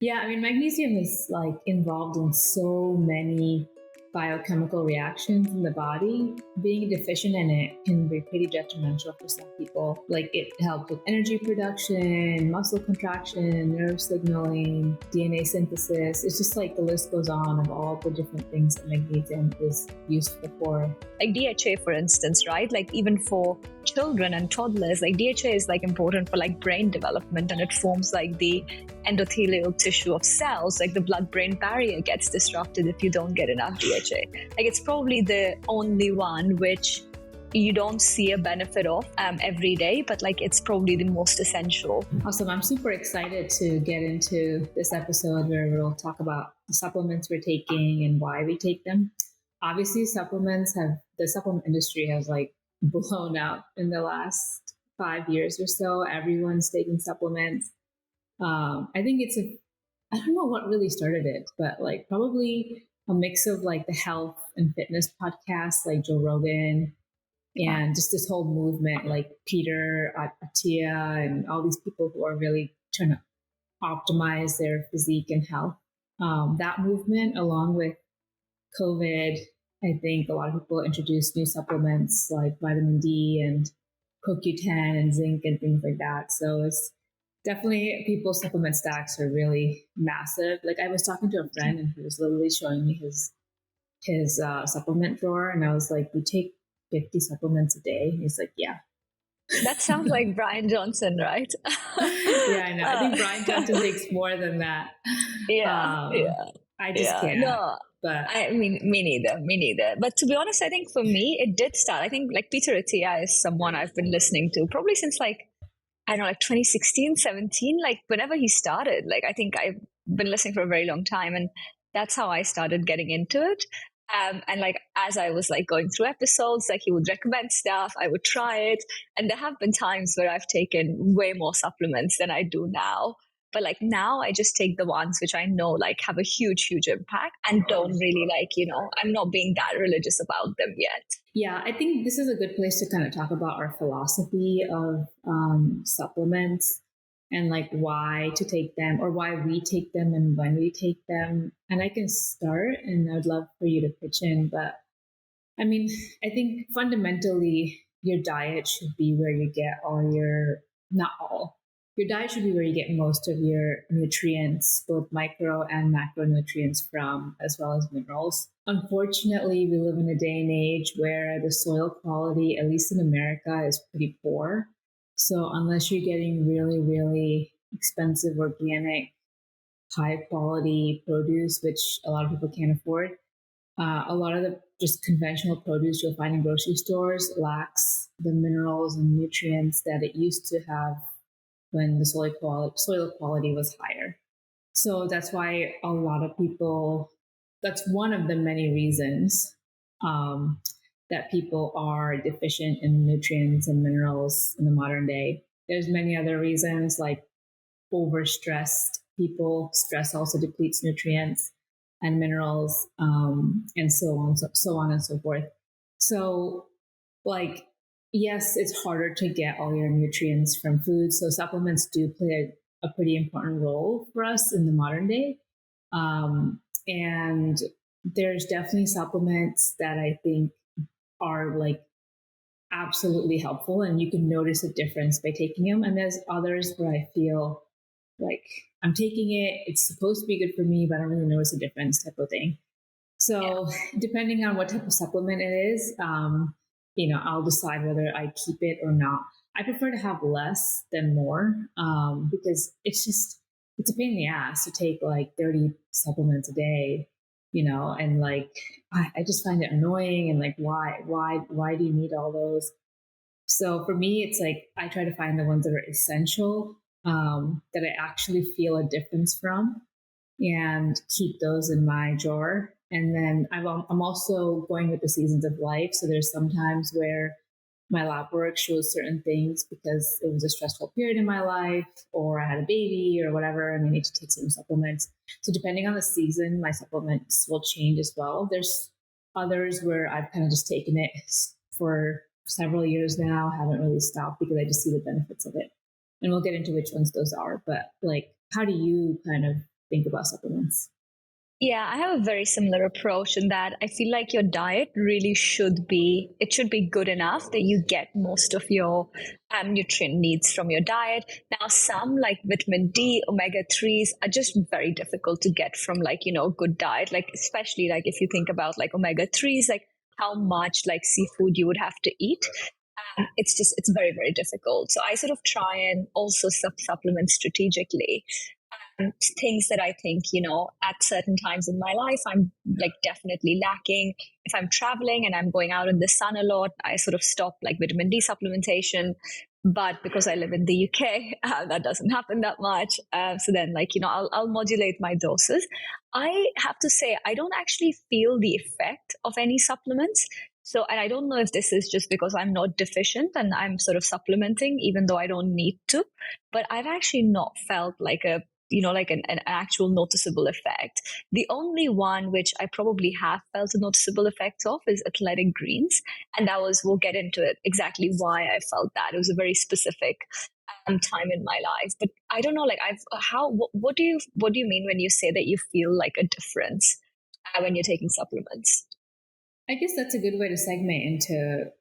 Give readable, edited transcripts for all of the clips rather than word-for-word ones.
Yeah, I mean, magnesium is like involved in so many biochemical reactions in the body. Being deficient in it can be pretty detrimental for some people. Like it helps with energy production, muscle contraction, nerve signaling, DNA synthesis. It's just like the list goes on of all the different things that magnesium is useful for. Like DHA, for instance, right? Like even for children and toddlers, like DHA is like important for like brain development, and it forms like the endothelial tissue of cells. Like the blood-brain barrier gets disrupted if you don't get enough DHA. Like it's probably the only one which you don't see a benefit of every day, but like it's probably the most essential. Awesome. I'm super excited to get into this episode where we'll talk about the supplements we're taking and why we take them. Obviously, the supplement industry has like blown up in the last 5 years or so. Everyone's taking supplements. I think I don't know what really started it, but like probably a mix of like the health and fitness podcasts like Joe Rogan and just this whole movement like Peter Attia and all these people who are really trying to optimize their physique and health. That movement, along with COVID, I think a lot of people introduced new supplements like vitamin D and CoQ10 and zinc and things like that. So it's definitely people's supplement stacks are really massive. Like I was talking to a friend and he was literally showing me his supplement drawer, and I was like, "You take 50 supplements a day?" He's like, "Yeah." That sounds like Brian Johnson, right? Yeah, I know. I think Brian Johnson takes more than that. Yeah. I just can't. No, But I mean, me neither. But to be honest, I think for me, it did start. I think like Peter Attia is someone I've been listening to probably since like, I don't know, like 2016, 17, like whenever he started. Like I think I've been listening for a very long time, and that's how I started getting into it. And like as I was like going through episodes, like he would recommend stuff, I would try it, and there have been times where I've taken way more supplements than I do now. But like now I just take the ones which I know like have a huge impact and don't really like, I'm not being that religious about them yet. yeah, I think this is a good place to kind of talk about our philosophy of supplements and like why to take them or why we take them and when we take them. And I can start, and I'd love for you to pitch in. But I mean, I think fundamentally your diet should be where you get all not all, your diet should be where you get most of your nutrients, both micro and macronutrients from, as well as minerals. Unfortunately, we live in a day and age where the soil quality, at least in America, is pretty poor. So unless you're getting really, really expensive organic, high quality produce, which a lot of people can't afford, a lot of the just conventional produce you'll find in grocery stores lacks the minerals and nutrients that it used to have when the soil quality was higher. So that's why a lot of people, that's one of the many reasons that people are deficient in nutrients and minerals in the modern day. There's many other reasons like overstressed people. Stress also depletes nutrients and minerals, and so on and so forth. So, like, yes, it's harder to get all your nutrients from food. So supplements do play a pretty important role for us in the modern day. And there's definitely supplements that I think are like absolutely helpful, and you can notice a difference by taking them. And there's others where I feel like I'm taking it, it's supposed to be good for me, but I don't really notice a difference type of thing. So depending on what type of supplement it is, I'll decide whether I keep it or not. I prefer to have less than more, because it's a pain in the ass to take like 30 supplements a day, and like, I just find it annoying. And like, why do you need all those? So for me, it's like, I try to find the ones that are essential, that I actually feel a difference from, and keep those in my drawer. And then I'm also going with the seasons of life. So there's sometimes where my lab work shows certain things because it was a stressful period in my life, or I had a baby or whatever, and I need to take some supplements. So depending on the season, my supplements will change as well. There's others where I've kind of just taken it for several years now, haven't really stopped because I just see the benefits of it. And we'll get into which ones those are. But like, how do you kind of think about supplements? Yeah, I have a very similar approach in that I feel like your diet really it should be good enough that you get most of your nutrient needs from your diet. Now, some like vitamin D, omega 3s are just very difficult to get from like, good diet. Like, especially like if you think about like omega 3s, like how much like seafood you would have to eat. It's very, very difficult. So I sort of try and also supplement strategically things that I think, at certain times in my life, I'm like definitely lacking. If I'm traveling and I'm going out in the sun a lot, I sort of stop like vitamin D supplementation. But because I live in the UK, that doesn't happen that much. So then, like, I'll modulate my doses. I have to say, I don't actually feel the effect of any supplements. So, and I don't know if this is just because I'm not deficient and I'm sort of supplementing, even though I don't need to. But I've actually not felt like like an actual noticeable effect. The only one which I probably have felt a noticeable effect of is athletic greens. And we'll get into it exactly why I felt that. It was a very specific time in my life. But I don't know, like what do you mean when you say that you feel like a difference when you're taking supplements? I guess that's a good way to segment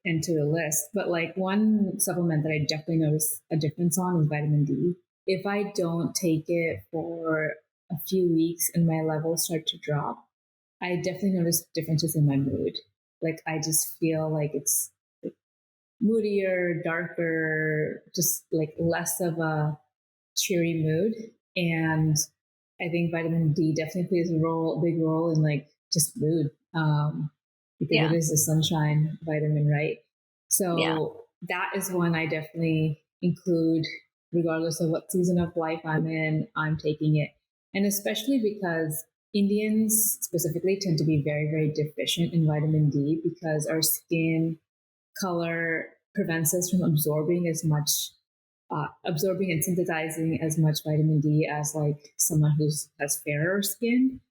into the list. But like one supplement that I definitely notice a difference on is vitamin D. If I don't take it for a few weeks and my levels start to drop, I definitely notice differences in my mood. Like I just feel like it's moodier, darker, just like less of a cheery mood. And I think vitamin D definitely plays a big role in like just mood, because it Yeah. is a sunshine vitamin, right? Yeah. So that is one I definitely include, regardless of what season of life I'm in. I'm taking it, and especially because Indians specifically tend to be very, very deficient in vitamin D because our skin color prevents us from absorbing and synthesizing as much vitamin D as like someone who has fairer skin.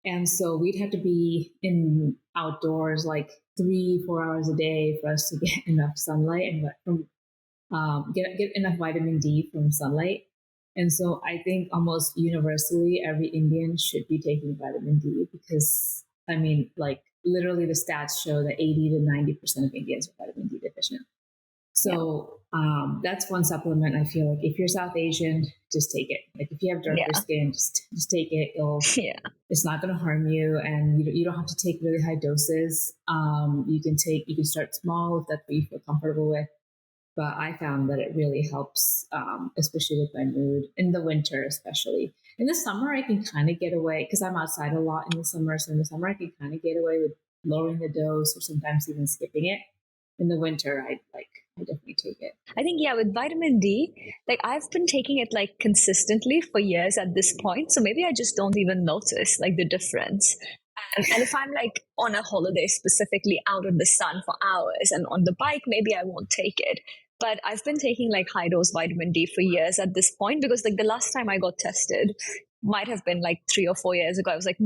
And so we'd have to be in outdoors like 3, 4 hours a day for us to get enough sunlight and get enough vitamin D from sunlight. And so I think almost universally every Indian should be taking vitamin D because I mean, like literally the stats show that 80 to 90% of Indians are vitamin D deficient. Yeah. So that's one supplement I feel like if you're South Asian, just take it. Like if you have darker Yeah. skin, just take it. Yeah. It's not going to harm you, and you don't have to take really high doses. You can start small if that's what you feel comfortable with. But I found that it really helps, especially with my mood in the winter, especially. In the summer, I can kind of get away because I'm outside a lot in the summer. So in the summer, I can kind of get away with lowering the dose or sometimes even skipping it. In the winter, I definitely take it. I think, yeah, with vitamin D, like I've been taking it like consistently for years at this point. So maybe I just don't even notice like the difference. And if I'm like on a holiday specifically out in the sun for hours and on the bike, maybe I won't take it. But I've been taking like high dose vitamin D for years at this point because like the last time I got tested might have been like 3 or 4 years ago. I was like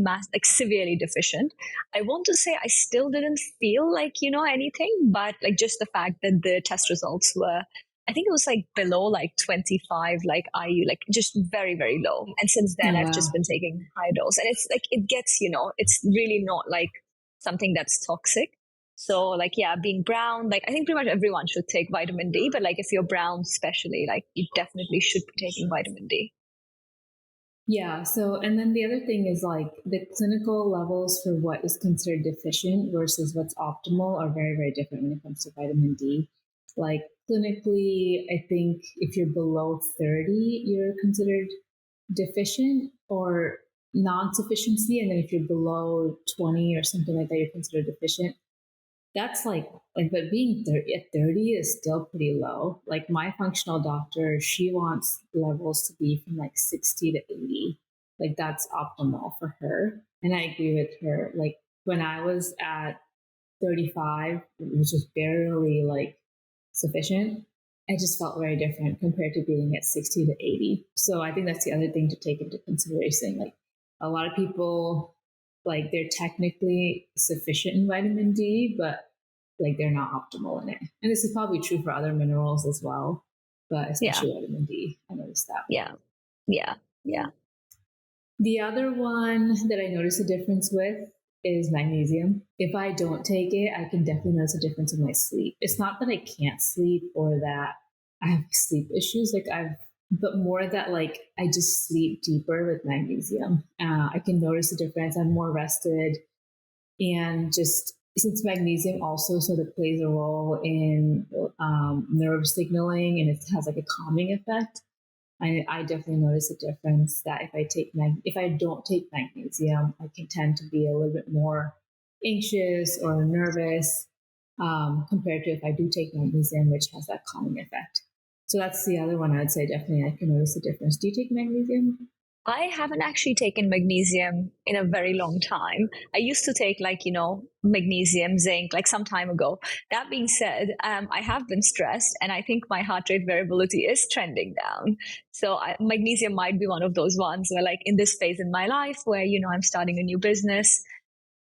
severely deficient. I want to say I still didn't feel like, anything, but like just the fact that the test results were, I think it was like below like 25, like IU, like just very, very low. And since then, Oh, I've just wow. been taking high dose. And it's like, it gets, it's really not like something that's toxic. So, like, yeah, being brown, like, I think pretty much everyone should take vitamin D, but like, if you're brown, especially, like, you definitely should be taking vitamin D. Yeah. So, and then the other thing is like the clinical levels for what is considered deficient versus what's optimal are very, very different when it comes to vitamin D. Like clinically, I think if you're below 30, you're considered deficient or non-sufficiency. And then if you're below 20 or something like that, you're considered deficient. That's but being 30, at 30 is still pretty low. Like my functional doctor, she wants levels to be from like 60 to 80. Like that's optimal for her. And I agree with her. Like when I was at 35, which was barely like sufficient, I just felt very different compared to being at 60 to 80. So I think that's the other thing to take into consideration. Like a lot of people, like they're technically sufficient in vitamin D, but like they're not optimal in it. And this is probably true for other minerals as well, but Yeah. especially vitamin D. I noticed that. Yeah. Yeah. Yeah. The other one that I notice a difference with is magnesium. If I don't take it, I can definitely notice a difference in my sleep. It's not that I can't sleep or that I have sleep issues. But more that like I just sleep deeper with magnesium. I can notice a difference. I'm more rested, and just since magnesium also sort of plays a role in nerve signaling, and it has like a calming effect. I definitely notice a difference that if I don't take magnesium, I can tend to be a little bit more anxious or nervous compared to if I do take magnesium, which has that calming effect. So that's the other one I'd say definitely I can notice a difference. Do you take magnesium? I haven't actually taken magnesium in a very long time. I used to take magnesium, zinc, like some time ago. That being said, I have been stressed and I think my heart rate variability is trending down. So magnesium might be one of those ones where like in this phase in my life where, I'm starting a new business,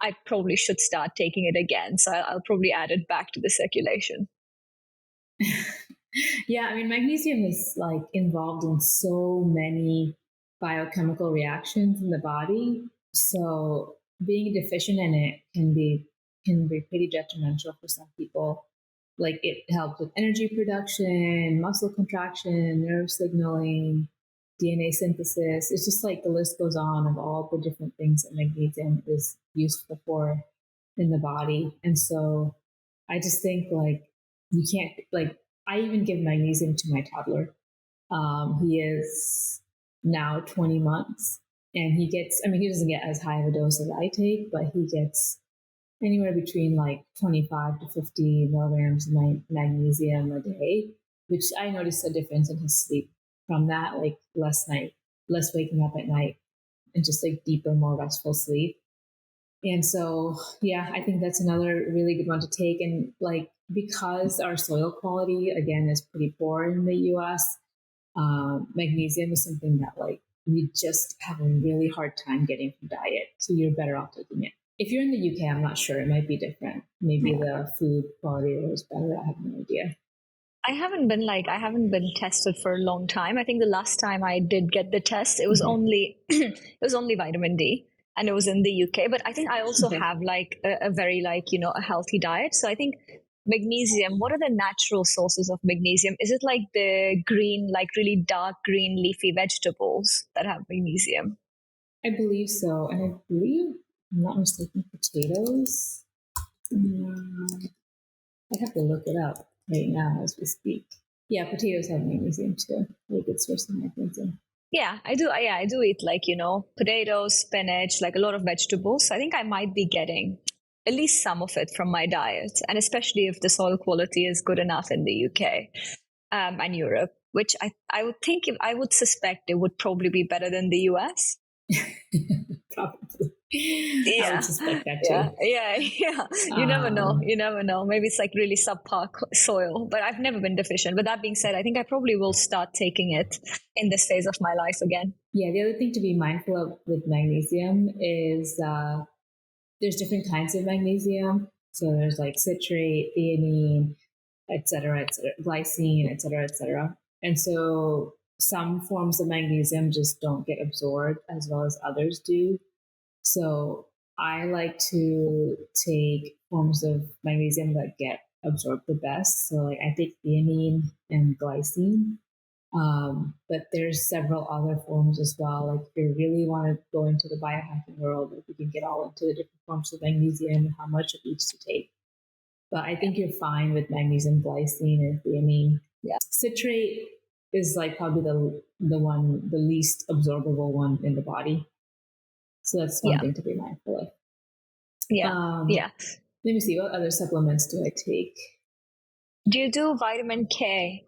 I probably should start taking it again. So I'll probably add it back to the circulation. Yeah, I mean, magnesium is like involved in so many biochemical reactions in the body. So being deficient in it can be pretty detrimental for some people. Like it helps with energy production, muscle contraction, nerve signaling, DNA synthesis. It's just like the list goes on of all the different things that magnesium is useful for in the body. And so I just think like you can't like I even give magnesium to my toddler. He is now 20 months and he doesn't get as high of a dose as I take, but he gets anywhere between like 25 to 50 milligrams of magnesium a day, which I noticed a difference in his sleep from that, like less waking up at night and just like deeper, more restful sleep. And so, yeah, I think that's another really good one to take. And like, because our soil quality, again, is pretty poor in the US, magnesium is something that like we just have a really hard time getting from diet. So you're better off taking it. If you're in the UK, I'm not sure. It might be different. Maybe the food quality there is better. I have no idea. I haven't been tested for a long time. I think the last time I did get the test, it was Mm-hmm. only it was only vitamin D and it was in the UK. But I think I also Okay. have like a very a healthy diet. So I think magnesium, what are the natural sources of magnesium? Is it like the green, like really dark green leafy vegetables that have magnesium? I believe so. And I believe, I'm not mistaken, potatoes. Mm, I have to look it up right now as we speak. Yeah, potatoes have magnesium too. A good source of magnesium. Yeah, I do. Yeah, I do eat like, potatoes, spinach, like a lot of vegetables. So I think I might be getting at least some of it from my diet. And especially if the soil quality is good enough in the UK and Europe, which I would think if I would suspect it would probably be better than the US. Probably. I would Yeah, suspect that yeah, too. yeah, yeah. You never know. Um, You never know. Maybe it's like really subpar soil, but I've never been deficient. But that being said, I think I probably will start taking it in this phase of my life again. yeah, the other thing to be mindful of with magnesium is there's different kinds of magnesium. So there's like citrate, theanine, et cetera, glycine, et cetera. And so some forms of magnesium just don't get absorbed as well as others do. So I like to take forms of magnesium that get absorbed the best. So like I take theanine and glycine. But there's several other forms as well. Like if you really want to go into the biohacking world, like you can get all into the different forms of magnesium and how much of each to take. But I think you're fine with magnesium, glycine, and theanine. Yeah. Citrate is like probably the least absorbable one in the body. So that's one Yeah. thing to be mindful of. Yeah. Um, Yeah. Let me see, what other supplements do I take? Do you do vitamin K?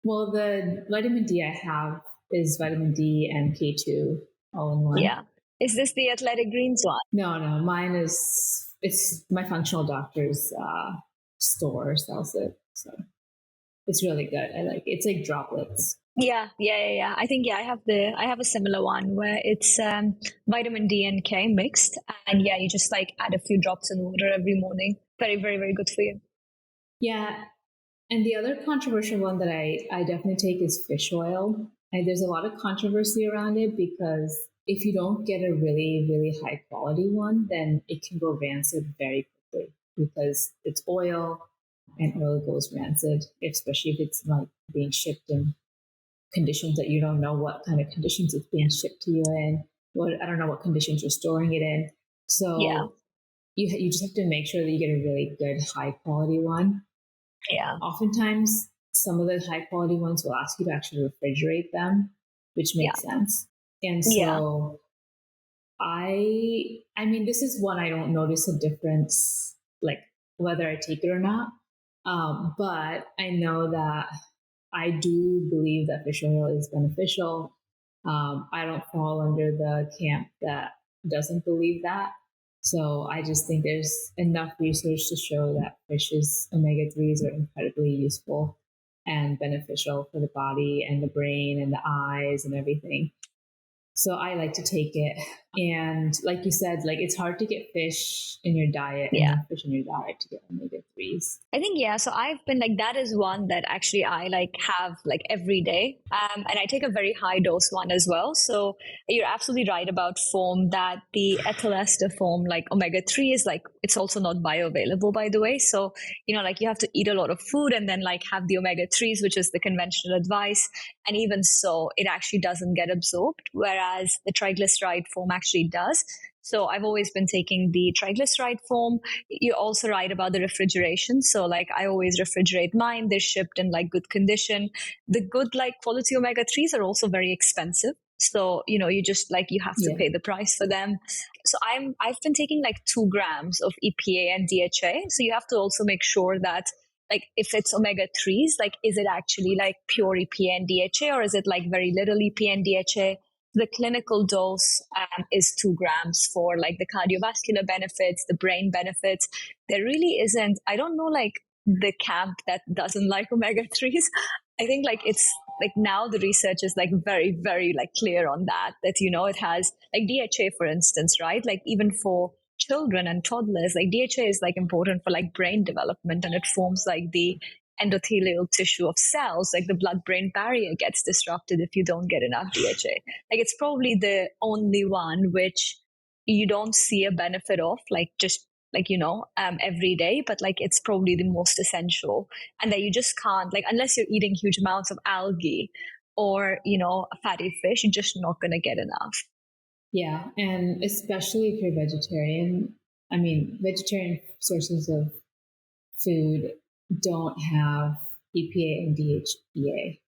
Well, the vitamin D I have is vitamin D and K2 all in one. Yeah. Is this the Athletic Greens one? No, mine is, it's my functional doctor's store sells it. So it's really good. I like it. It's like droplets. Yeah. I think I have a similar one where it's vitamin D and K mixed, and yeah, you just like add a few drops in water every morning. Very, very, very good for you. Yeah. And the other controversial one that I definitely take is fish oil. And there's a lot of controversy around it because if you don't get a really, really high quality one, then it can go rancid very quickly because it's oil and oil goes rancid, especially if it's like being shipped in conditions that you don't know what kind of conditions it's being shipped to you in. I don't know what conditions you're storing it in. Yeah. So you just have to make sure that you get a really good high quality one. Yeah. Oftentimes, some of the high quality ones will ask you to actually refrigerate them, which makes sense. And Yeah. so I mean, this is one I don't notice a difference, like whether I take it or not. But I know that I do believe that fish oil is beneficial. I don't fall under the camp that doesn't believe that. So I just think there's enough research to show that fish's omega 3s are incredibly useful and beneficial for the body and the brain and the eyes and everything. So I like to take it. And like you said, like it's hard to get fish in your diet, Yeah. enough fish in your diet to get omega 3s. I think, yeah. So I've been like, that is one that actually I like have like every day. And I take a very high dose one as well. So you're absolutely right about foam, that the ethyl ester foam, like omega 3 is like, it's also not bioavailable, by the way. So, like you have to eat a lot of food and then like have the omega 3s, which is the conventional advice. And even so, it actually doesn't get absorbed, whereas the triglyceride foam actually does. So I've always been taking the triglyceride foam. You're also right about the refrigeration. So like I always refrigerate mine. They're shipped in like good condition. The good like quality omega 3s are also very expensive. So, you just like, you have to Yeah. pay the price for them. So I've been taking like 2 grams of EPA and DHA. So you have to also make sure that like if it's omega 3s, like is it actually like pure EPA and DHA, or is it like very little EPA and DHA? The clinical dose is 2 grams for like the cardiovascular benefits, the brain benefits. There really isn't, I don't know, like the camp that doesn't like omega 3s. I think like it's like now the research is like very, very like clear on that, it has like DHA, for instance, right? Like even for children and toddlers, like DHA is like important for like brain development, and it forms like the endothelial tissue of cells. Like the blood brain barrier gets disrupted if you don't get enough DHA. Like it's probably the only one which you don't see a benefit of, like just like every day, but like it's probably the most essential, and that you just can't, like, unless you're eating huge amounts of algae or a fatty fish, you're just not going to get enough. Yeah. And especially if you're vegetarian, I mean, vegetarian sources of food don't have EPA and DHA,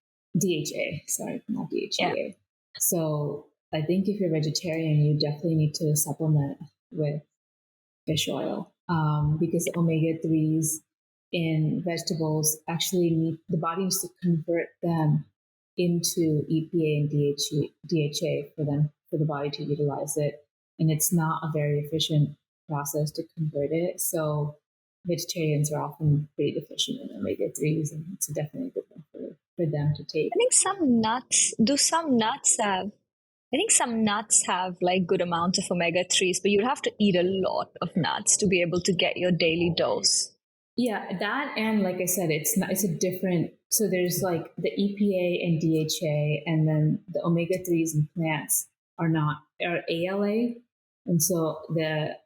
sorry, not Yeah. DHEA. So I think if you're vegetarian, you definitely need to supplement with fish oil, because omega 3s in vegetables actually the body needs to convert them into EPA and DHA for the body to utilize it. And it's not a very efficient process to convert it. So vegetarians are often pretty deficient in omega 3s, and it's definitely a good one for them to take. I think some nuts have like good amount of omega 3s, but you'd have to eat a lot of nuts to be able to get your daily dose. Yeah, that, and like I said, it's a different. So there's like the EPA and DHA, and then the omega 3s in plants are ALA, and so the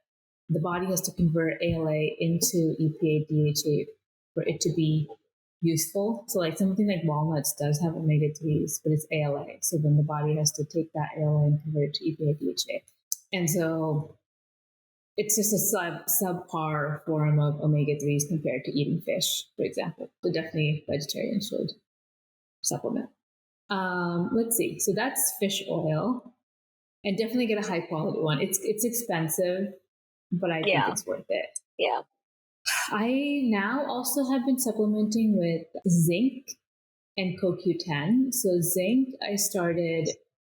body has to convert ALA into EPA DHA for it to be useful. So like something like walnuts does have omega 3s, but it's ALA. So then the body has to take that ALA and convert it to EPA DHA, and so it's just a subpar form of omega 3s compared to eating fish, for example. So definitely vegetarians should supplement. Let's see. So that's fish oil, and definitely get a high quality one. It's expensive, but I think Yeah. it's worth it. Yeah. I now also have been supplementing with zinc and CoQ10. So zinc, I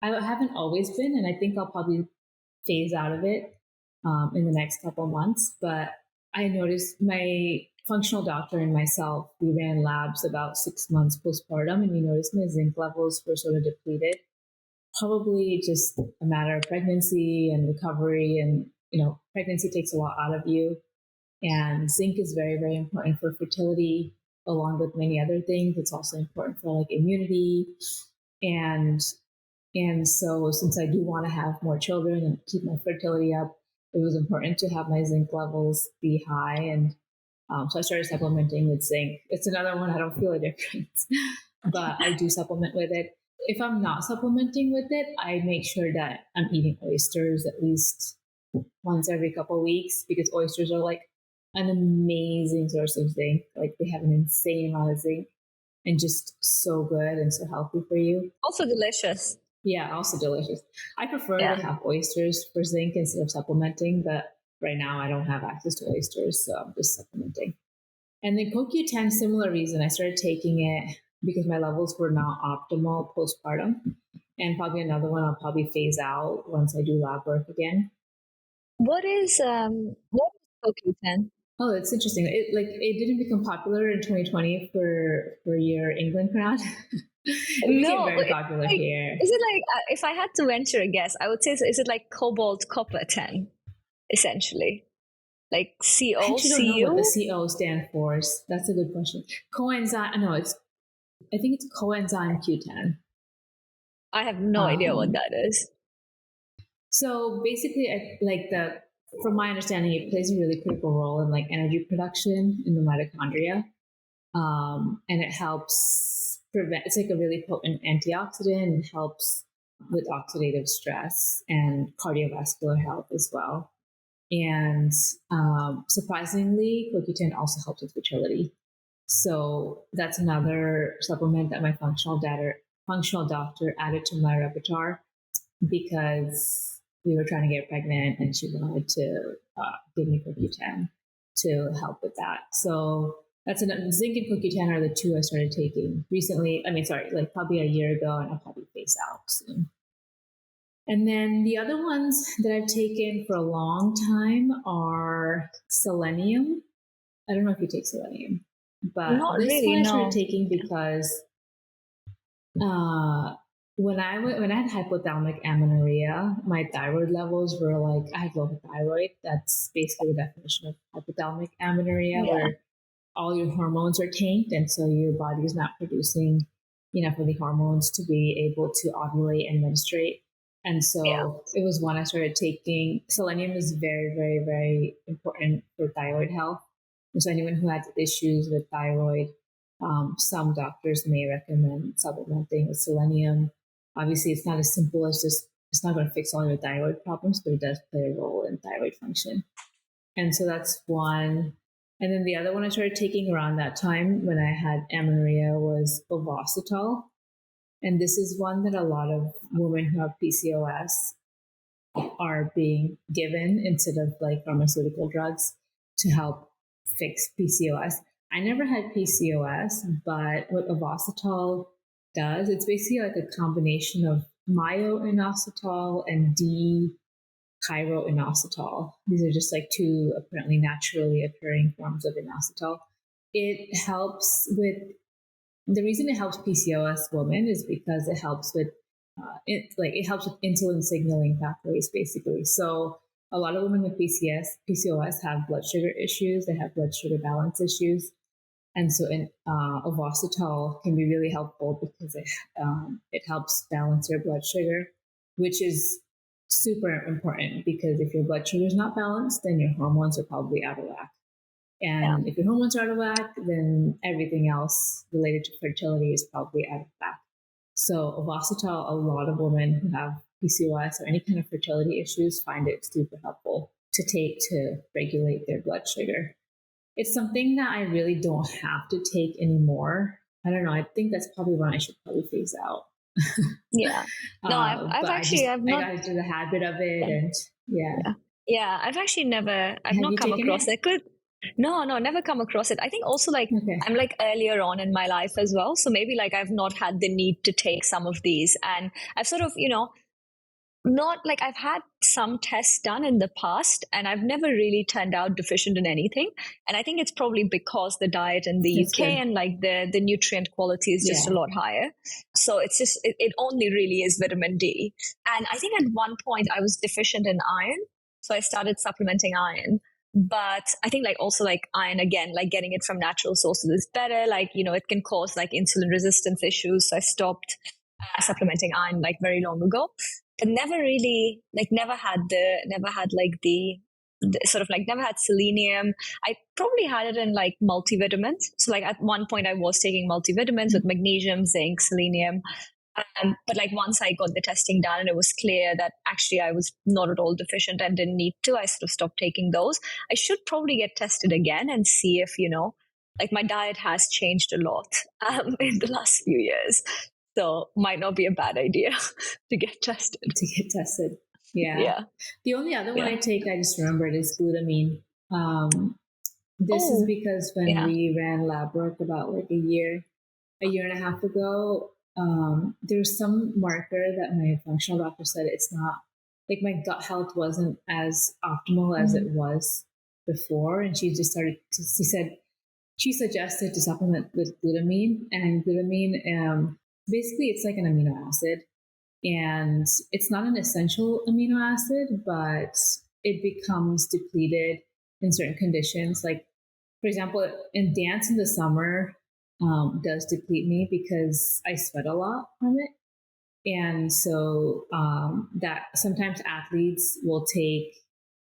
haven't always been, and I think I'll probably phase out of it in the next couple months. But I noticed my functional doctor and myself, we ran labs about 6 months postpartum, and we noticed my zinc levels were sort of depleted. Probably just a matter of pregnancy and recovery. And, pregnancy takes a lot out of you. And zinc is very, very important for fertility, along with many other things. It's also important for like immunity. And And so since I do want to have more children and keep my fertility up, it was important to have my zinc levels be high. And so I started supplementing with zinc. It's another one I don't feel a difference, but I do supplement with it. If I'm not supplementing with it, I make sure that I'm eating oysters at least once every couple of weeks, because oysters are like an amazing source of zinc. Like they have an insane amount of zinc and just so good and so healthy for you. Also delicious. Yeah, also delicious. I prefer Yeah. to have oysters for zinc instead of supplementing, but right now I don't have access to oysters, so I'm just supplementing. And then CoQ10, similar reason. I started taking it because my levels were not optimal postpartum. And probably another one I'll probably phase out once I do lab work again. What is CoQ10? Oh, it's interesting. It didn't become popular in 2020 for your England crowd. It became No, very popular like, here. is it like if I had to venture a guess, I would say is it like cobalt copper 10 essentially? Like I actually don't know what the COCU? CO stands for. That's a good question. Coenzyme. No, I think it's coenzyme Q10. I have no idea what Um, that is. so basically, from my understanding, it plays a really critical role in like energy production in the mitochondria, and it helps prevent. It's like a really potent antioxidant and helps with oxidative stress and cardiovascular health as well. And surprisingly, CoQ10 also helps with fertility. So that's another supplement that my functional doctor added to my repertoire because we were trying to get pregnant and she wanted to give me CoQ10 to help with that. So that's another. Zinc and CoQ10 are the two I started taking recently. I mean, sorry, like probably a year ago, and I'll probably phase out soon. And then the other ones that I've taken for a long time are selenium. I don't know if you take selenium, but Not this really, one I started no. taking because when I had hypothalamic amenorrhea, my thyroid levels were like I had low thyroid. That's basically the definition of hypothalamic amenorrhea, Yeah, where all your hormones are tanked, and so your body is not producing enough of the hormones to be able to ovulate and menstruate. And yeah, so it was when I started taking selenium is very, very, very important for thyroid health. And so anyone who has issues with thyroid, some doctors may recommend supplementing with selenium. Obviously, it's not as simple as just, it's not going to fix all your thyroid problems, but it does play a role in thyroid function. And so that's one. And then the other one I started taking around that time when I had amenorrhea was Ovositol. And this is one that a lot of women who have PCOS are being given instead of like pharmaceutical drugs to help fix PCOS. I never had PCOS, but what Ovositol does, it's basically like a combination of myo-inositol and D-chiroinositol. These are just like two apparently naturally occurring forms of inositol. It helps with the reason it helps PCOS women is because it helps with it helps with insulin signaling pathways basically. So a lot of women with PCOS have blood sugar issues. They have blood sugar balance issues, and so Ovositol can be really helpful because it helps balance your blood sugar, which is super important because if your blood sugar is not balanced, then your hormones are probably out of whack. yeah. And if your hormones are out of whack, then everything else related to fertility is probably out of whack. So Ovositol, a lot of women who have PCOS or any kind of fertility issues find it super helpful to take to regulate their blood sugar. It's something that I really don't have to take anymore. I don't know. I think that's probably one I should probably phase out. Yeah. No, I've But actually, I've I not, got into the habit of it, yeah, and yeah. yeah. Yeah, I've Have not you come taken across it? it. No, never come across it. I think also like Okay. I'm like earlier on in my life as well. So maybe like I've not had the need to take some of these. And I've sort of, not like I've had some tests done in the past and I've never really turned out deficient in anything. And I think it's probably because the diet in the That's UK good. and like the nutrient quality is just a Yeah. lot higher. So it's just, it only really is vitamin D. And I think at one point I was deficient in iron. So I started supplementing iron. But I think like also like iron again, like getting it from natural sources is better. Like, it can cause like insulin resistance issues. So I stopped. supplementing iron like very long ago, but never really never had the sort of like never had selenium. I probably had it in like multivitamins. So like at one point I was taking multivitamins with magnesium, zinc, selenium. But like once I got the testing done and it was clear that actually I was not at all deficient and didn't need to, I sort of stopped taking those. I should probably get tested again and see if, like my diet has changed a lot in the last few years. So might not be a bad idea to get tested. Yeah. Yeah. The only other one I take, I just remembered, is glutamine. This is because when we ran lab work about like a year and a half ago, there's some marker that my functional doctor said it's not, like my gut health wasn't as optimal as it was before. And she suggested to supplement with glutamine, and glutamine, basically it's like an amino acid, and it's not an essential amino acid, but it becomes depleted in certain conditions. Like, for example, in dance in the summer, does deplete me because I sweat a lot from it. And so that sometimes athletes will take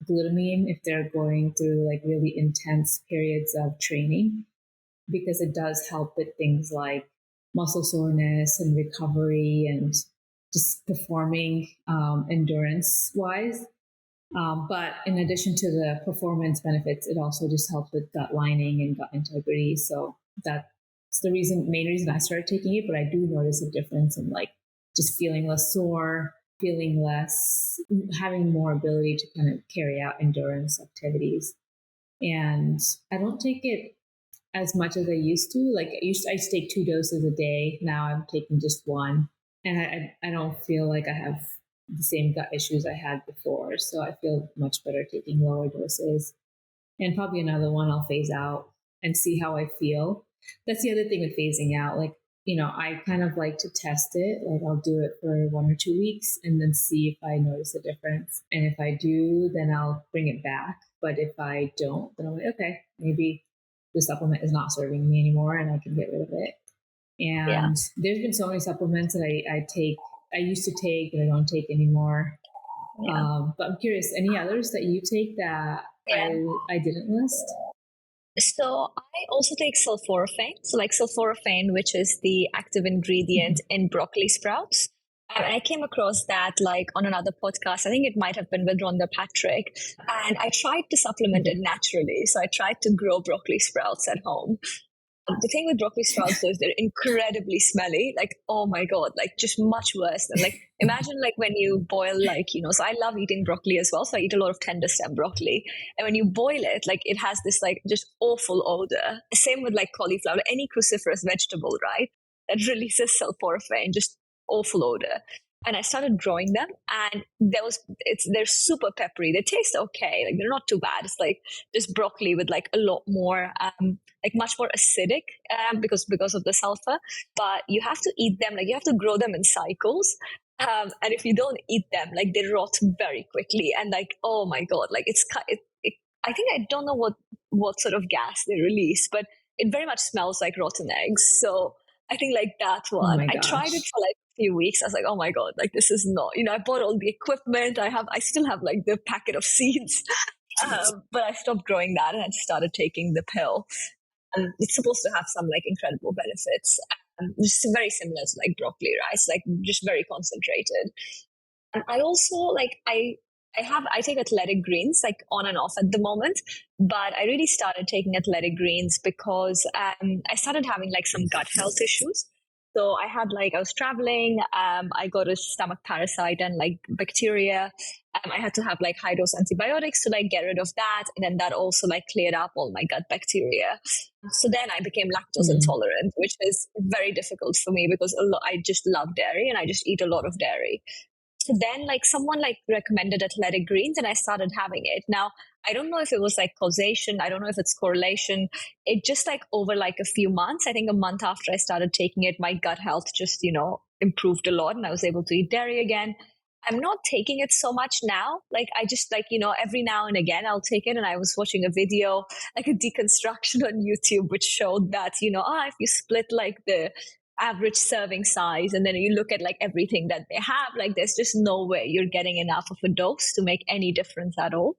glutamine if they're going through like really intense periods of training, because it does help with things like muscle soreness and recovery and just performing endurance wise. But in addition to the performance benefits, it also just helps with gut lining and gut integrity. So that's the main reason I started taking it. But I do notice a difference in like just feeling less sore, having more ability to kind of carry out endurance activities. And I don't take it as much as I used to. Like I used to take 2 doses a day. Now I'm taking just 1. And I don't feel like I have the same gut issues I had before. So I feel much better taking lower doses. And probably another one I'll phase out and see how I feel. That's the other thing with phasing out. Like, I kind of like to test it. Like I'll do it for 1 or 2 weeks and then see if I notice a difference. And if I do, then I'll bring it back. But if I don't, then I'm like, okay, maybe the supplement is not serving me anymore and I can get rid of it. And there's been so many supplements that I used to take that I don't take anymore. But I'm curious, any others that you take that I didn't list? So I also take sulforaphane. So like sulforaphane, which is the active ingredient in broccoli sprouts. And I came across that like on another podcast. I think it might have been with Rhonda Patrick. And I tried to supplement it naturally. So I tried to grow broccoli sprouts at home. The thing with broccoli sprouts is they're incredibly smelly. Like, oh my God, like just much worse than like, imagine like when you boil so I love eating broccoli as well. So I eat a lot of tender stem broccoli. And when you boil it, like it has this like just awful odor. Same with like cauliflower, any cruciferous vegetable, right? That releases sulforaphane, just awful odor. And I started growing them, and they're super peppery. They taste okay, like they're not too bad. It's like just broccoli with like a lot more, like much more acidic because of the sulfur. But you have to eat them, like you have to grow them in cycles. And if you don't eat them, like they rot very quickly. And like, oh my God, like I think I don't know what sort of gas they release, but it very much smells like rotten eggs. So I think like that one, I tried it for like a few weeks. I was like, oh my God, like this is not, I bought all the equipment. I still have like the packet of seeds, but I stopped growing that and I just started taking the pill. And it's supposed to have some like incredible benefits. Just very similar to like broccoli, right? It's like just very concentrated. And I also like, I take athletic greens like on and off at the moment, but I really started taking athletic greens because I started having like some gut health issues. So I was traveling, I got a stomach parasite and like bacteria. I had to have like high dose antibiotics to like get rid of that. And then that also like cleared up all my gut bacteria. So then I became lactose intolerant, which is very difficult for me because I just love dairy and I just eat a lot of dairy. So then like someone like recommended athletic greens and I started having it. Now, I don't know if it was like causation. I don't know if it's correlation. It just like over like a few months, I think a month after I started taking it, my gut health just, improved a lot and I was able to eat dairy again. I'm not taking it so much now. Like I just like, every now and again I'll take it. And I was watching a video, like a deconstruction on YouTube, which showed that, if you split like the average serving size, and then you look at like everything that they have, like there's just no way you're getting enough of a dose to make any difference at all.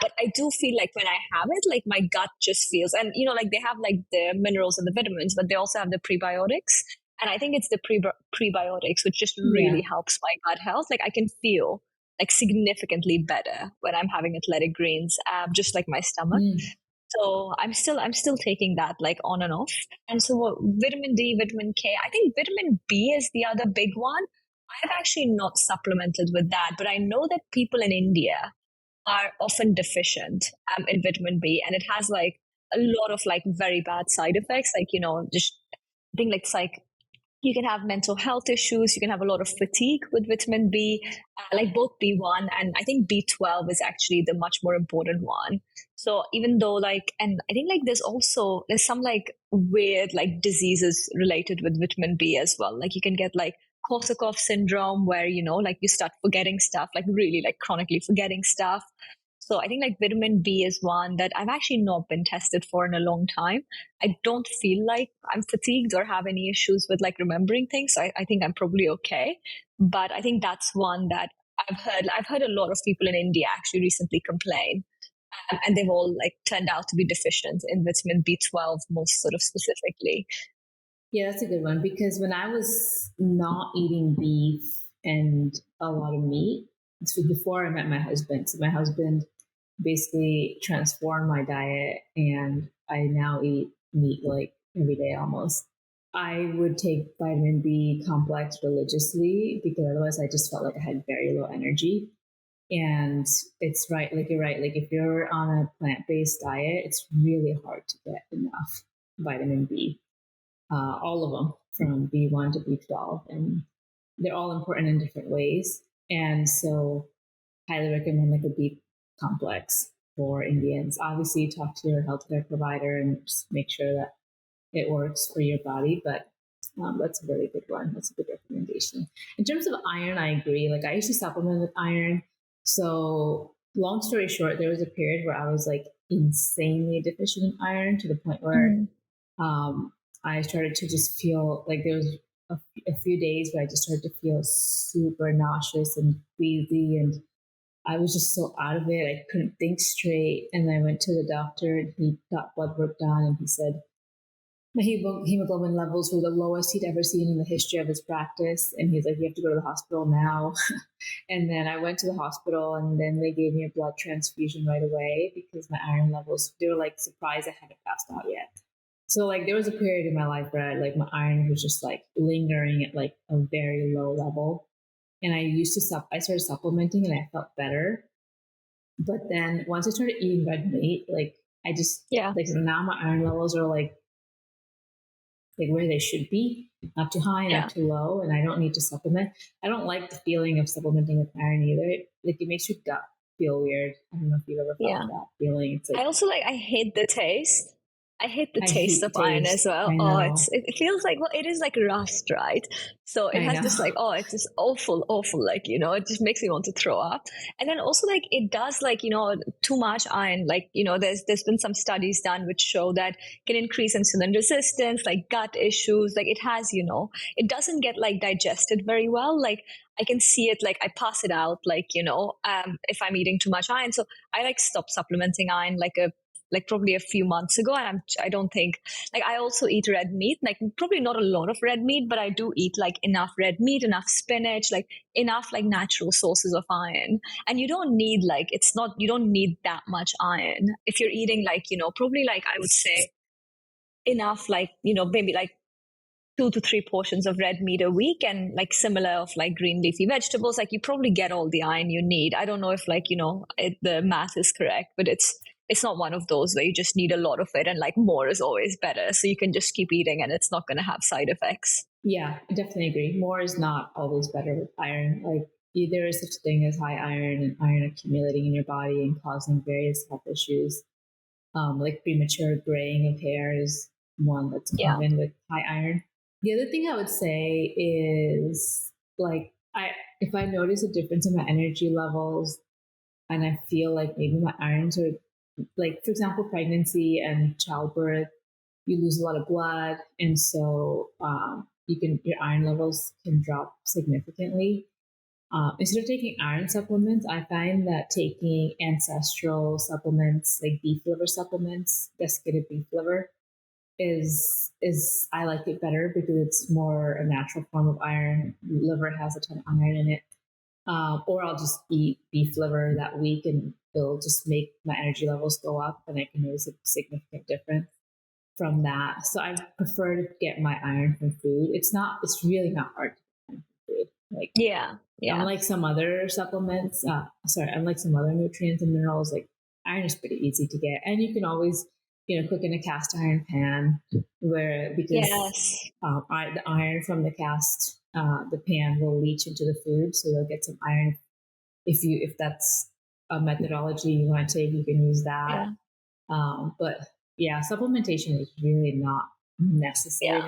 But I do feel like when I have it, like my gut just feels, and like they have like the minerals and the vitamins, but they also have the prebiotics. And I think it's the prebiotics which just really Yeah. helps my gut health. Like I can feel like significantly better when I'm having athletic greens, just like my stomach. Mm. So I'm still taking that like on and off. And so vitamin D, vitamin K, I think vitamin B is the other big one. I've actually not supplemented with that, but I know that people in India are often deficient in vitamin B, and it has like a lot of like very bad side effects. Like, just I think like it's like you can have mental health issues. You can have a lot of fatigue with vitamin B, like both B1 and I think B12 is actually the much more important one. So even though like, and I think like there's some like weird like diseases related with vitamin B as well. Like you can get like Korsakoff syndrome where, like you start forgetting stuff, like really like chronically forgetting stuff. So I think like vitamin B is one that I've actually not been tested for in a long time. I don't feel like I'm fatigued or have any issues with like remembering things. So I think I'm probably okay. But I think that's one that I've heard a lot of people in India actually recently complain. And they've all like turned out to be deficient in vitamin B12 most sort of specifically. Yeah, that's a good one because when I was not eating beef and a lot of meat, this was before I met my husband. So my husband basically transformed my diet and I now eat meat like every day almost. I would take vitamin B complex religiously because otherwise I just felt like I had very low energy. And it's right, like you're right. Like if you're on a plant based diet, it's really hard to get enough vitamin B, all of them from B1 to B12. And they're all important in different ways. And so, highly recommend like a B complex for Indians. Obviously, talk to your healthcare provider and just make sure that it works for your body. But that's a really good one. That's a good recommendation. In terms of iron, I agree. Like I used to supplement with iron. So long story short, there was a period where I was like insanely deficient in iron to the point where Mm. um, I started to just feel like there was a few days where I just started to feel super nauseous and queasy, and I was just so out of it. I couldn't think straight. And I went to the doctor and he got blood work done and he said my hemoglobin levels were the lowest he'd ever seen in the history of his practice. And he's like, you have to go to the hospital now. And then I went to the hospital and then they gave me a blood transfusion right away because my iron levels, they were like surprised I hadn't passed out yet. So like there was a period in my life where like my iron was just like lingering at like a very low level. And I started supplementing and I felt better. But then once I started eating red meat, like I just Yeah. like now my iron levels are like where they should be, not too high, Yeah. not too low, and I don't need to supplement. I don't like the feeling of supplementing with iron either. Like it makes your gut feel weird. I don't know if you've ever felt Yeah. that feeling. It's I like also like, I hate the taste. I hate the I taste hate of the iron as taste. well. I Oh, know. it feels like, well, it is like rust, right? So it I has know. this like, oh, it's just awful, awful. Like, it just makes me want to throw up. And then also like it does like, too much iron. Like, there's been some studies done which show that can increase insulin resistance, like gut issues. Like it has, it doesn't get like digested very well. Like I can see it, like I pass it out, like, if I'm eating too much iron. So I like stop supplementing iron like probably a few months ago. And I don't think, like I also eat red meat, like probably not a lot of red meat, but I do eat like enough red meat, enough spinach, like enough like natural sources of iron. And you don't need like, you don't need that much iron if you're eating like, probably like I would say enough, like, maybe like 2 to 3 portions of red meat a week, and like similar of like green leafy vegetables. Like you probably get all the iron you need. I don't know if like, the math is correct, but it's not one of those where you just need a lot of it and like more is always better. So you can just keep eating and it's not going to have side effects. Yeah, I definitely agree. More is not always better with iron. Like there is such a thing as high iron and iron accumulating in your body and causing various health issues. Like premature graying of hair is one that's Yeah. common with high iron. The other thing I would say is like if I notice a difference in my energy levels and I feel like maybe my irons are like, for example, pregnancy and childbirth, you lose a lot of blood, and so your iron levels can drop significantly. Instead of taking iron supplements, I find that taking ancestral supplements like beef liver supplements, desiccated beef liver, is I like it better because it's more a natural form of iron. Liver has a ton of iron in it. Or I'll just eat beef liver that week and it'll just make my energy levels go up and I can notice a significant difference from that. So I prefer to get my iron from food. It's really not hard to get iron from food. Like, Yeah. Yeah. unlike some other supplements, unlike some other nutrients and minerals, like iron is pretty easy to get. And you can always, cook in a cast iron pan because Yes. the iron from the pan will leach into the food. So you'll get some iron. If that's a methodology you want to take, you can use that. Yeah. But yeah, supplementation is really not necessary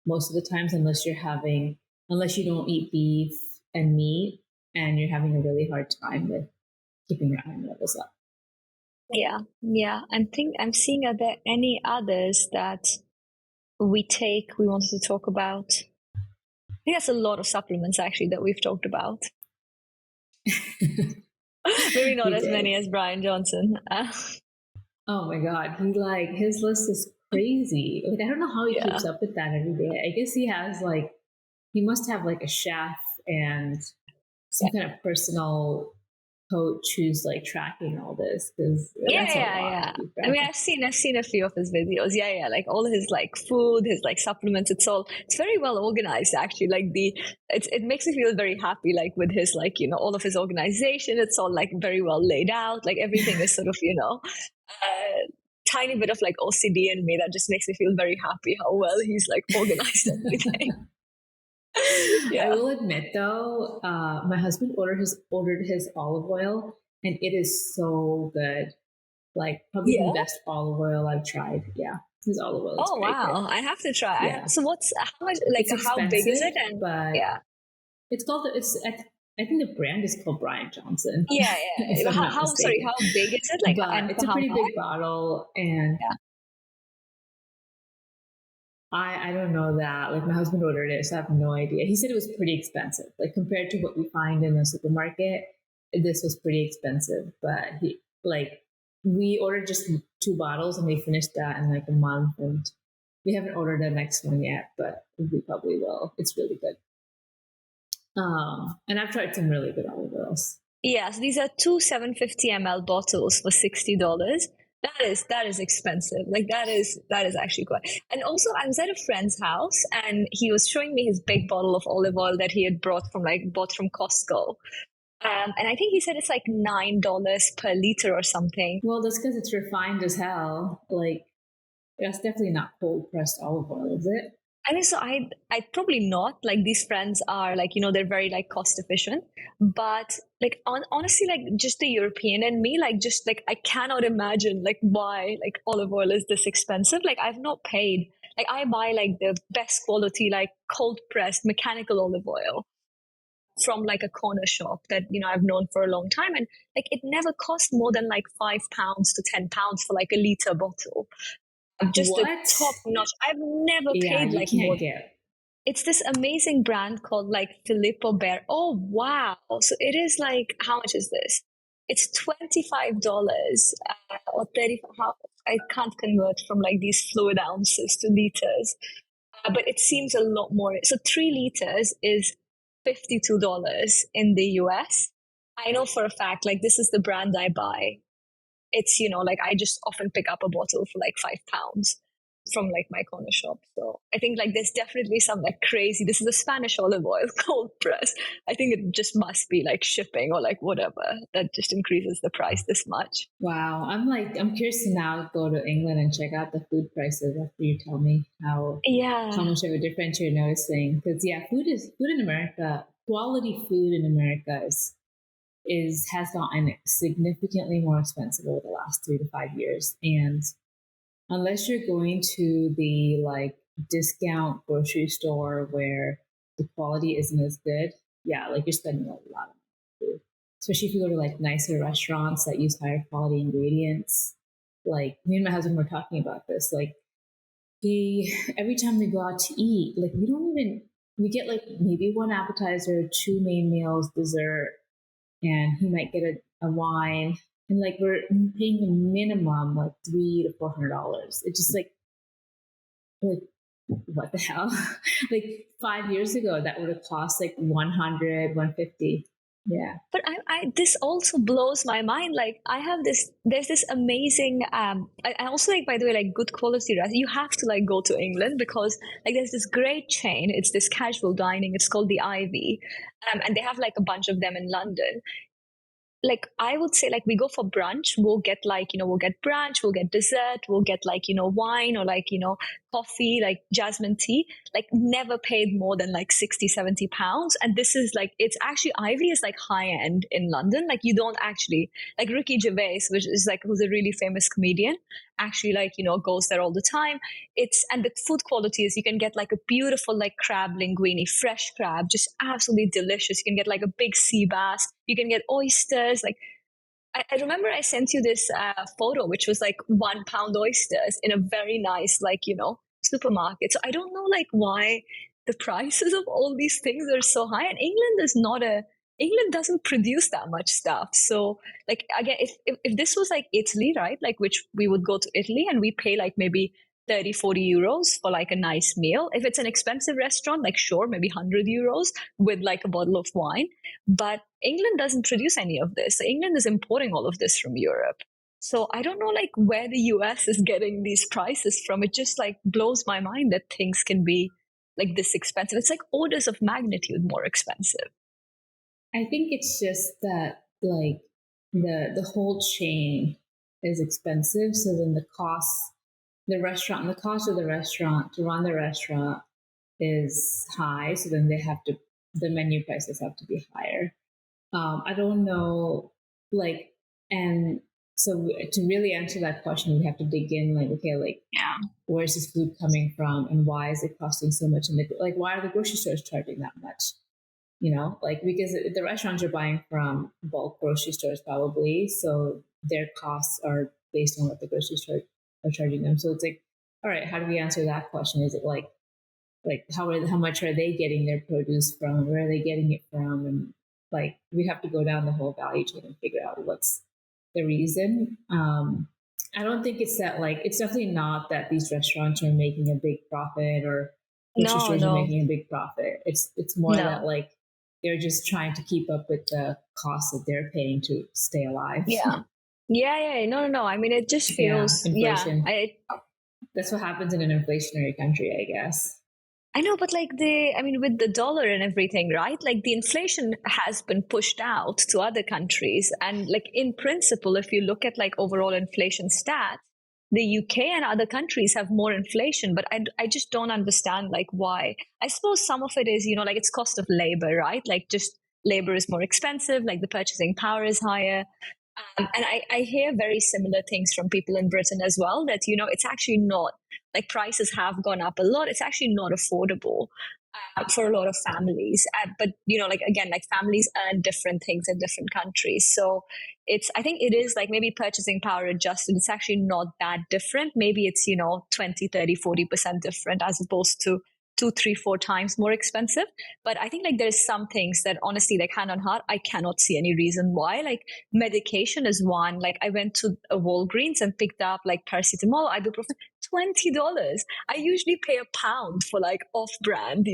most of the times, unless you don't eat beef and meat and you're having a really hard time with keeping your iron levels up. Yeah. Yeah. I'm seeing, are there any others that we wanted to talk about? I think that's a lot of supplements actually that we've talked about. Maybe not as many as Brian Johnson. Oh my God. His list is crazy. Like, I don't know how he keeps up with that every day. I guess he must have like a chef and some kind of personal coach who's like tracking all this because that's a lot. I mean, I've seen a few of his videos. Yeah, like all his like food, his like supplements. It's very well organized actually. Like it makes me feel very happy. Like with his like all of his organization, it's all like very well laid out. Like everything is sort of tiny bit of like OCD in me that just makes me feel very happy how well he's like organized everything. I will admit though, my husband ordered his olive oil and it is so good. Like probably the best olive oil I've tried. Yeah. His olive oil is very good. I have to try. Yeah. So how much, like how big is it? And but it's called, I think the brand is called Brian Johnson. Yeah. How big is it? Like, but it's a pretty big bottle and I don't know that. Like my husband ordered it, so I have no idea. He said it was pretty expensive. Like compared to what we find in the supermarket, this was pretty expensive. But we ordered just 2 bottles and we finished that in like a month and we haven't ordered the next one yet, but we probably will. It's really good. And I've tried some really good olive oils. Yes, these are 2 750 ml bottles for $60. That is expensive. Like that is actually quite. And also, I was at a friend's house, and he was showing me his big bottle of olive oil that he had bought from Costco. And I think he said it's like $9 per liter or something. Well, that's because it's refined as hell. Like that's definitely not cold pressed olive oil, is it? I mean, so I'd probably not. Like these friends are like, they're very like cost efficient, but like honestly, like just the European in me, like just like I cannot imagine like why like olive oil is this expensive. Like I've not paid. Like I buy like the best quality like cold pressed mechanical olive oil from like a corner shop that I've known for a long time, and like it never cost more than like £5 to £10 for like a liter bottle. Just what? the top notch. I've never paid like more. It's this amazing brand called like Filippo Bear. Oh wow! So it is like, how much is this? It's $25 or 30. I can't convert from like these fluid ounces to liters, but it seems a lot more. So 3 liters is $52 in the US. I know for a fact, like this is the brand I buy. It's, like I just often pick up a bottle for like £5 from like my corner shop. So I think like there's definitely some like crazy, this is a Spanish olive oil cold press. I think it just must be like shipping or like whatever that just increases the price this much. Wow. I'm curious to now go to England and check out the food prices after you tell me how much of a difference you're noticing. Because food in America, quality food in America has gotten significantly more expensive over the last 3 to 5 years. And unless you're going to the like discount grocery store where the quality isn't as good, like you're spending a lot of money on food. Especially if you go to like nicer restaurants that use higher quality ingredients. Like me and my husband were talking about this. Like every time we go out to eat, like we get like maybe one appetizer, two main meals, dessert, and he might get a wine, and like we're paying a minimum like $300 to $400. It's just like what the hell? Like 5 years ago, that would have cost like 100, 150. Yeah. But I this also blows my mind. Like I have there's this amazing, I also like, by the way, like good quality restaurant. You have to like go to England because like there's this great chain. It's this casual dining. It's called the Ivy. And they have like a bunch of them in London. Like I would say, like we go for brunch, we'll get like, we'll get brunch, we'll get dessert, we'll get like, wine or like, coffee, like jasmine tea, like never paid more than like 60, 70 pounds. And this is like, it's actually, Ivy is like high end in London. Like you don't actually, like Ricky Gervais, which is like, who's a really famous comedian, actually like, goes there all the time. And the food quality is you can get like a beautiful like crab linguine, fresh crab, just absolutely delicious. You can get like a big sea bass. You can get oysters. Like I remember I sent you this photo, which was like 1 pound oysters in a very nice, like, supermarket. So I don't know like why the prices of all these things are so high. And England doesn't produce that much stuff. So like, again, if this was like Italy, right? Like, which we would go to Italy and we pay like maybe 30, 40 euros for like a nice meal. If it's an expensive restaurant, like sure, maybe 100 euros with like a bottle of wine. But England doesn't produce any of this. So England is importing all of this from Europe. So I don't know like where the US is getting these prices from. It just like blows my mind that things can be like this expensive. It's like orders of magnitude more expensive. I think it's just that like the whole chain is expensive. So then the cost of the restaurant to run the restaurant is high. So then the menu prices have to be higher. I don't know, like, and so to really answer that question, we have to dig in, like, okay, like, Yeah. where's this food coming from, and why is it costing so much? And like, why are the grocery stores charging that much? Like because the restaurants are buying from bulk grocery stores probably, so their costs are based on what the grocery store are charging them. So it's like, all right, how do we answer that question? Is it like how much are they getting their produce from? Where are they getting it from? And like we have to go down the whole value chain and figure out what's the reason. I don't think it's that, like, it's definitely not that these restaurants are making a big profit or grocery No, stores are no, making a big profit. It's more that no. like they're just trying to keep up with the costs that they're paying to stay alive. Yeah. Yeah. No, no, no. I mean, it just Yeah, feels, yeah. inflation. That's what happens in an inflationary country, I guess. I know, but like I mean, with the dollar and everything, right? Like the inflation has been pushed out to other countries. And like in principle, if you look at like overall inflation stats, the UK and other countries have more inflation, but I just don't understand like why. I suppose some of it is, like it's cost of labor, right? Like just labor is more expensive, like the purchasing power is higher. And I hear very similar things from people in Britain as well, that, it's actually not, like prices have gone up a lot. It's actually not affordable for a lot of families. But, like again, like families earn different things in different countries. So I think it is like maybe purchasing power adjusted. It's actually not that different. Maybe it's, 20, 30, 40% different as opposed to 2, 3, 4 times more expensive. But I think like there's some things that honestly, like hand on heart, I cannot see any reason why. Like medication is one. Like I went to a Walgreens and picked up like paracetamol, ibuprofen, $20. I usually pay £1 for like off-brand,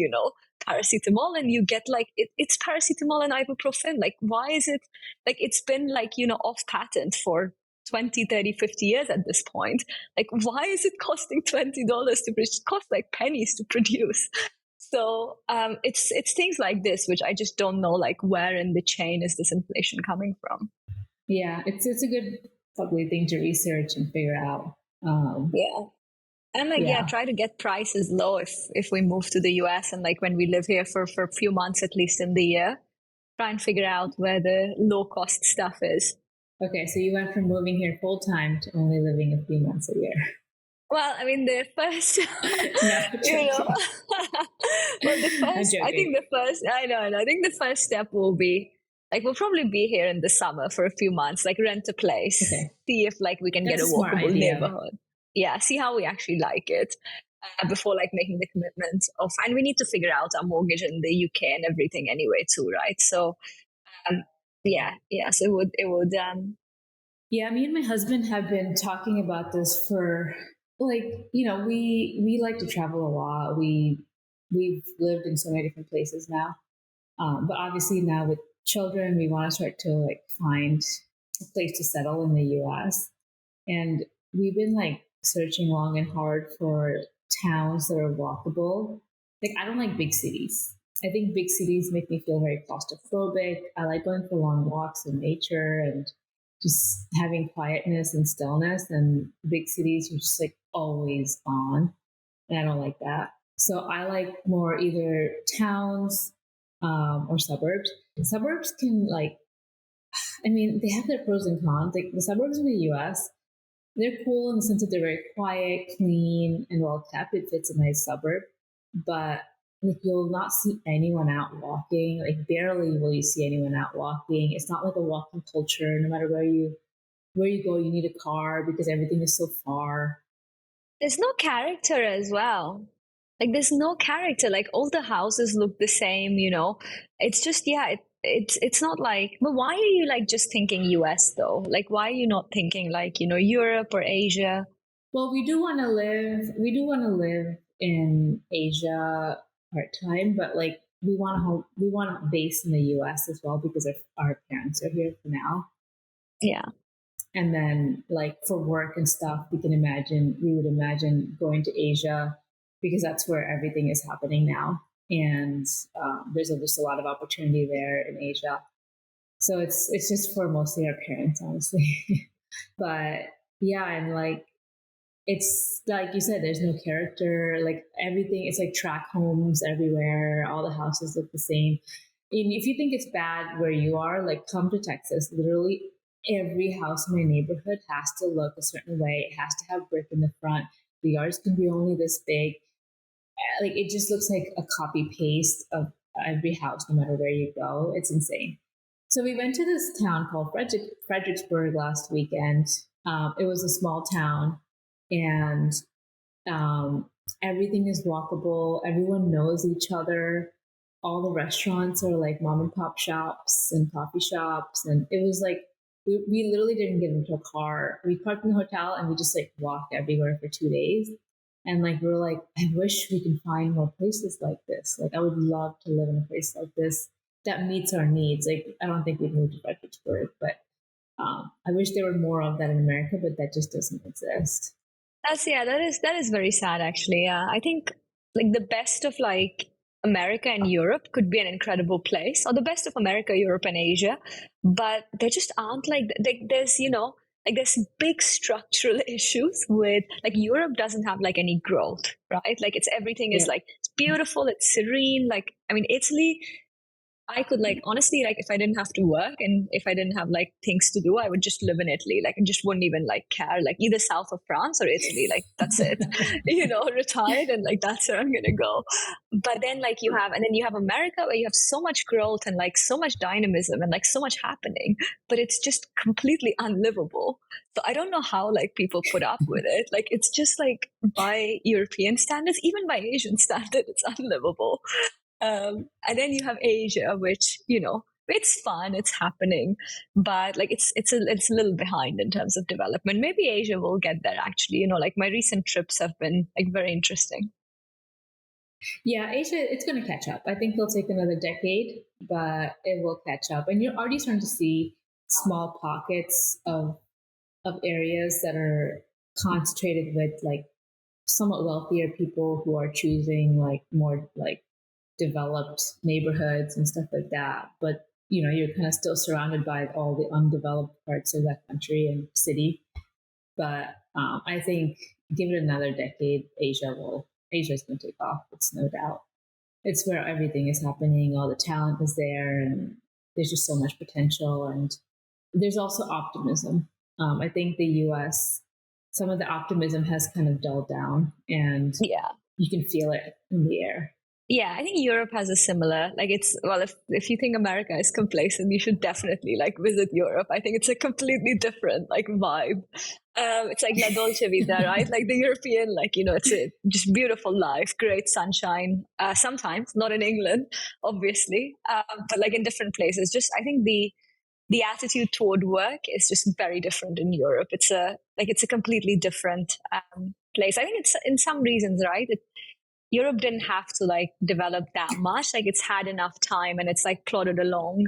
paracetamol, and you get like it's paracetamol and ibuprofen. Like why is it like it's been like off patent for 20, 30, 50 years at this point? Like why is it costing $20 to produce? It costs like pennies to produce. So it's things like this which I just don't know like where in the chain is this inflation coming from. Yeah, it's a good probably thing to research and figure out. Yeah. And like, yeah, Yeah. try to get prices low if we move to the US, and like when we live here for a few months at least in the year, try and figure out where the low cost stuff is. Okay, so you went from moving here full time to only living a few months a year. Well, I mean, the first, No, you know, joking. well, I'm joking. I think the first step will be like, we'll probably be here in the summer for a few months, like rent a place, Okay, see if like we can get that's a a smart walkable idea. neighborhood. Yeah, see how we actually like it. before like making the commitment of, and we need to figure out our mortgage in the UK and everything anyway too, right? So um, so Yeah, me and my husband have been talking about this for like, we like to travel a lot. We've lived in so many different places now. But obviously now with children, we want to start to like find a place to settle in the US. And we've been like searching long and hard for towns that are walkable. Like, I don't like big cities. I think big cities make me feel very claustrophobic. I like going for long walks in nature and just having quietness and stillness. And big cities, you're just like always on. And I don't like that. So I like more either towns or suburbs. Suburbs can like, I mean, they have their pros and cons. Like the suburbs in the US, they're cool in the sense that they're very quiet, clean, and well kept. It fits a nice suburb, but like you'll not see anyone out walking. Like barely will you see anyone out walking. It's not like a walking culture. No matter where you go, you need a car because everything is so far. there's no character as well. Like there's no character. Like all the houses look the same, you know. It's just it's not like. But why are you like just thinking US though? Like why are you not thinking like Europe or Asia? Well, we do want to live in Asia part time, but like we want to base in the US as well because our parents are here for now. Yeah. And then like for work and stuff, we would imagine going to Asia because that's where everything is happening now. And there's just a lot of opportunity there in Asia. So it's just for mostly our parents, honestly. But yeah, and like it's like you said, there's no character. Like everything, it's like track homes everywhere. All the houses look the same. And if you think it's bad where you are, like come to Texas. Literally every house in my neighborhood has to look a certain way. It has to have brick in the front. The yards can be only this big. Like it just looks like a copy paste of every house, no matter where you go. It's insane. So we went to this town called Fredericksburg last weekend. It was a small town, and um, everything is walkable. Everyone knows each other. All the restaurants are like mom and pop shops and coffee shops, and it was like we literally didn't get into a car. We parked in the hotel and we just like walked everywhere for 2 days. And like we were like, I wish we could find more places like this. Like I would love to live in a place like this that meets our needs. Like I don't think we'd move to Fredericksburg, but I wish there were more of that in America, but that just doesn't exist. That is very sad actually. Yeah. I think like the best of like America and Europe could be an incredible place, or the best of America, Europe, and Asia, but there just aren't like there's like there's big structural issues with like Europe doesn't have like any growth, right? Like it's everything is Yeah. like it's beautiful, it's serene. Like I mean, Italy, I could like honestly like if I didn't have to work and if I didn't have like things to do, I would just live in Italy. Like I just wouldn't even like care. Like either south of France or Italy. Like that's it. Retired and like that's where I'm gonna go. But then like you have America where you have so much growth and like so much dynamism and like so much happening, but it's just completely unlivable. So I don't know how like people put up with it. Like it's just like by European standards, even by Asian standards, it's unlivable. And then you have Asia, which it's fun, it's happening, but like it's a little behind in terms of development. Maybe Asia will get there actually. Like my recent trips have been like very interesting. Yeah, Asia, it's going to catch up. I think it'll take another decade, but it will catch up. And you're already starting to see small pockets of areas that are concentrated with like somewhat wealthier people who are choosing like more like developed neighborhoods and stuff like that. But you're kind of still surrounded by all the undeveloped parts of that country and city. But I think give it another decade, Asia's going to take off. It's no doubt. It's where everything is happening. All the talent is there, and there's just so much potential. And there's also optimism. I think the U.S. some of the optimism has kind of dulled down, and Yeah. you can feel it in the air. Yeah, I think Europe has a similar, like it's, well, if you think America is complacent, you should definitely like visit Europe. I think it's a completely different like vibe. It's like La Dolce Vita, right? Like the European, like, it's a just beautiful life, great sunshine, sometimes not in England, obviously, but like in different places. Just, I think the attitude toward work is just very different in Europe. It's a completely different place. I think it's in some reasons, right? Europe didn't have to like develop that much. Like it's had enough time and it's like plodded along,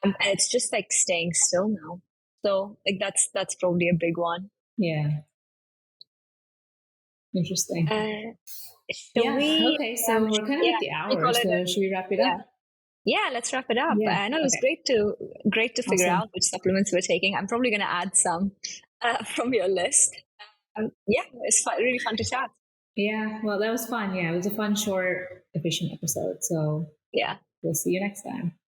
and it's just like staying still now. So like that's probably a big one. Yeah. Interesting. Shall Yeah. we? Okay. So we're kind of Yeah, at the we hour. call it. So should we wrap it Yeah, up? yeah. Let's wrap it up. Yeah. I know it was Okay. great to figure Awesome. out which supplements we're taking. I'm probably going to add some from your list. Yeah, it's really fun to chat. Yeah. Well, that was fun. Yeah. It was a fun, short, efficient episode. So Yeah. we'll see you next time.